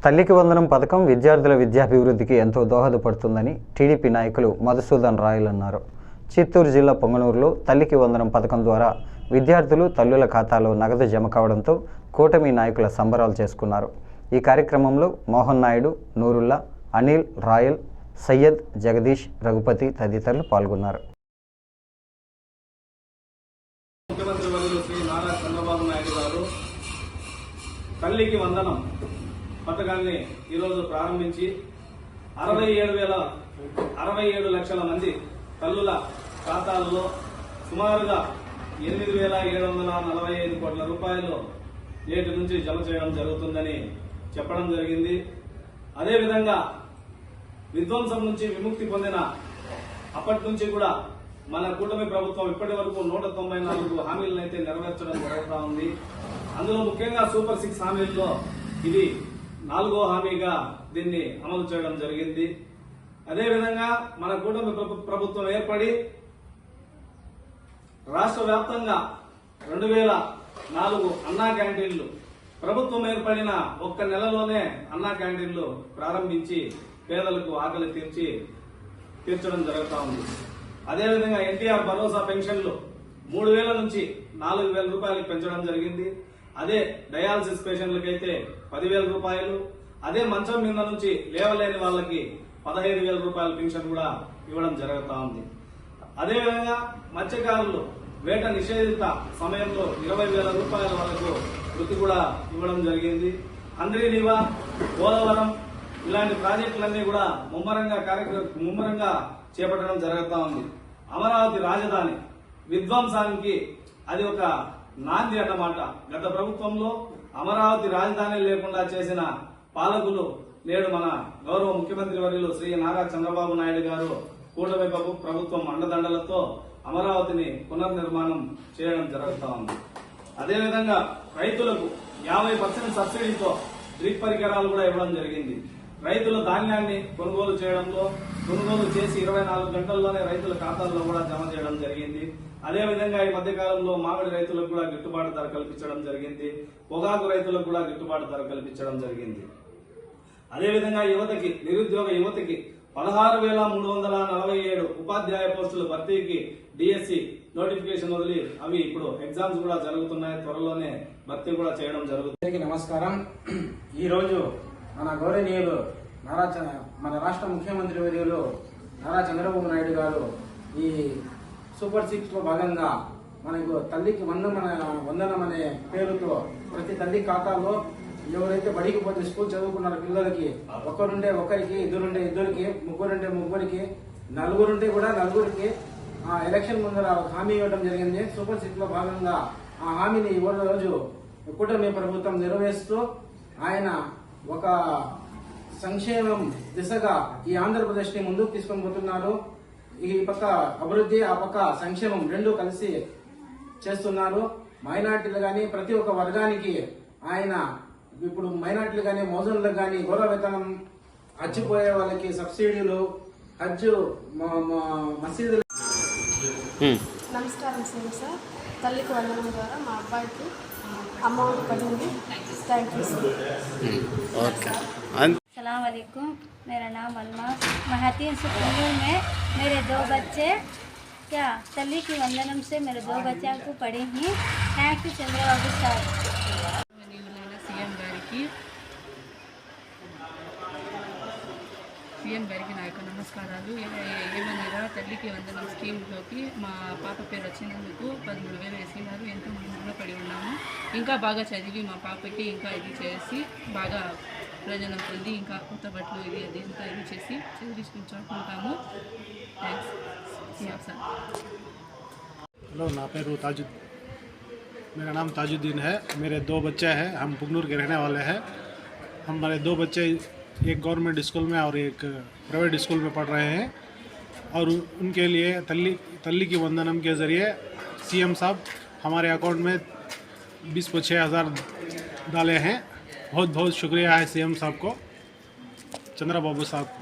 తల్లికి వందనం పథకం విద్యార్థుల విద్యాభివృద్ధికి ఎంతో దోహదపడుతుందని టీడీపీ నాయకులు మధుసూదన్ రాయల్ అన్నారు. చిత్తూరు జిల్లా పొంగనూరులో తల్లికి వందనం పథకం ద్వారా విద్యార్థులు తల్లుల ఖాతాలో నగదు జమ కావడంతో కూటమి నాయకుల సంబరాలు చేసుకున్నారు. ఈ కార్యక్రమంలో మోహన్ నాయుడు, నూరుల్లా, అనిల్, రాయల్, సయ్యద్, జగదీష్, రఘుపతి తదితరులు పాల్గొన్నారు. ముఖ్యమంత్రి వర్యులు శ్రీ నారా చంద్రబాబు నాయుడు గారు తల్లికి వందనం పథకాన్ని ఈరోజు ప్రారంభించి 67 లక్షల మంది తల్లుల ఖాతాలలో సుమారుగా 8,745 కోట్ల రూపాయలు నేటి నుంచి జమ చేయడం జరుగుతుందని చెప్పడం జరిగింది. అదేవిధంగా విధ్వంసం నుంచి విముక్తి పొందిన అప్పటి నుంచి కూడా మన కూటమి ప్రభుత్వం ఇప్పటి వరకు 194 హామీలను అయితే నెరవేర్చడం జరుగుతూ ఉంది. అందులో ముఖ్యంగా సూపర్ 6 హామీల్లో ఇది 4వ హామీగా దీన్ని అమలు చేయడం జరిగింది. అదేవిధంగా మన కూటమి ప్రభుత్వం ఏర్పడి రాష్ట్ర వ్యాప్తంగా 2004 అన్నా క్యాంటీన్లు ప్రభుత్వం ఏర్పడిన ఒక్క నెలలోనే అన్నా క్యాంటీన్లు ప్రారంభించి పేదలకు ఆకలి తీర్చడం జరుగుతూ ఉంది. అదేవిధంగా ఎన్టీఆర్ భరోసా పెన్షన్లు 3,000 నుంచి 4,000 రూపాయలకు పెంచడం జరిగింది. అదే డయాలసిస్ పేషెంట్లకైతే 10,000 రూపాయలు, అదే మంచం మీద నుంచి లేవలేని వాళ్ళకి 15,000 రూపాయల పెన్షన్ కూడా ఇవ్వడం జరుగుతూ ఉంది. అదేవిధంగా మత్స్యకారులు వేట నిషేధిత సమయంలో 20,000 రూపాయల వరకు వృత్తి కూడా ఇవ్వడం జరిగింది. అంద్రీనివా, పోలవరం ఇలాంటి ప్రాజెక్టులన్నీ కూడా ముమ్మరంగా చేపట్టడం జరుగుతూ ఉంది. అమరావతి రాజధాని విధ్వంసానికి అది ఒక నాంది అన్నమాట. గత ప్రభుత్వంలో అమరావతి రాజధాని లేకుండా చేసిన పాలకులు నేడు మన గౌరవ ముఖ్యమంత్రి వర్యులు శ్రీ నారా చంద్రబాబు నాయుడు గారు కూటమి ప్రభుత్వం అండదండలతో అమరావతిని పునర్నిర్మాణం చేయడం జరుగుతూ ఉంది. అదేవిధంగా రైతులకు 50% సబ్సిడీతో డ్రిప్ పరికరాలు కూడా ఇవ్వడం జరిగింది. రైతుల ధాన్యాన్ని కొనుగోలు చేసి 24 గంటల్లోనే రైతుల ఖాతాల్లో కూడా జమ చేయడం జరిగింది. అదేవిధంగా ఈ మధ్య కాలంలో మామిడి రైతులకు కూడా గిట్టుబాటు ధర కల్పించడం జరిగింది. పొగాకు రైతులకు కూడా గిట్టుబాటు ధర కల్పించడం జరిగింది. అదేవిధంగా నిరుద్యోగ యువతకి 16,347 ఉపాధ్యాయ పోస్టుల భర్తీకి డిఎస్సి నోటిఫికేషన్ వదిలి అవి ఇప్పుడు ఎగ్జామ్స్ కూడా జరుగుతున్నాయి. త్వరలోనే భర్తీ కూడా చేయడం జరుగుతుంది. నమస్కారం. ఈ రోజు మన గౌరవనీయులు మన రాష్ట్ర ముఖ్యమంత్రి వర్యులు నారా చంద్రబాబు నాయుడు గారు ఈ సూపర్ 6 లో భాగంగా మనకు తల్లికి వందనం అనే పేరుతో ప్రతి తల్లి ఖాతాలో ఎవరైతే బడికి పోతే స్కూల్ చదువుకున్నారో పిల్లలకి ఒకరుంటే ఒకరికి, ఇద్దరుంటే ఇద్దరికి, ముగ్గురుంటే ముగ్గురికి, నలుగురుంటే కూడా నలుగురికి ఎలక్షన్ ముందర హామీ ఇవ్వడం జరిగింది. సూపర్ 6 లో భాగంగా ఆ హామీని ఈ రోజు కూటమి ప్రభుత్వం నెరవేరుస్తూ ఆయన ఒక సంక్షేమం దిశగా ఈ ఆంధ్రప్రదేశ్ ని ముందుకు తీసుకొని పోతున్నారు. ఈ పక్క అభివృద్ధి, ఆ పక్క సంక్షేమం రెండు కలిసి చేస్తున్నారు. మైనార్టీలు గాని ప్రతి ఒక్క వర్గానికి ఆయన ఇప్పుడు మైనార్టీలు గాని, మోజన్లకు గాని గౌరవ వేతనం, హజ్ పోయే వాళ్ళకి సబ్సిడీలు, హజ్ మసీదులు. నమస్కారం సార్. తల్లికి వందనం ద్వారా మా అబ్బాయికి అమౌంట్ పడింది. Thank you sir. अस्सलाम वालेकुम, मेरा नाम अलमास। महतीन से पुंगनूर में मेरे 2 बच्चे तल्ली की वंदनम से मेरे 2 बच्चों को पढ़े हैं। थैंक यू चंद्रबाबू साहब। సీఎం గారికి నా యొక్క నమస్కారాలు. ఏమనగా తల్లికి వందనం స్కీమ్లోకి మా పాప పేరు వచ్చినందుకు 13,000 వేసినారు. ఎంతో మంది రుణపడి ఉన్నాము. ఇంకా బాగా చదివి మా పాపకి ఇంకా ఇది చేసి బాగా ప్రయోజనం పొంది ఇంకా కొత్త బట్టలు ఇది ఇంకా ఇది చేసి చదివించుకుంటాము. Thanks sir. हेलो, मेरा नाम ताजुद्दीन है। मेरे 2 बच्चे हैं। हम पुंगनूर के रहने वाले हैं। हमारे 2 बच्चे एक गवर्नमेंट स्कूल में और एक प्राइवेट स्कूल में पढ़ रहे हैं और उनके लिए तल्ली की वंदनम के ज़रिए सीएम साहब हमारे अकाउंट में 20,000 डाले हैं। बहुत बहुत शुक्रिया है सीएम साहब को, चंद्रबाबू साहब को।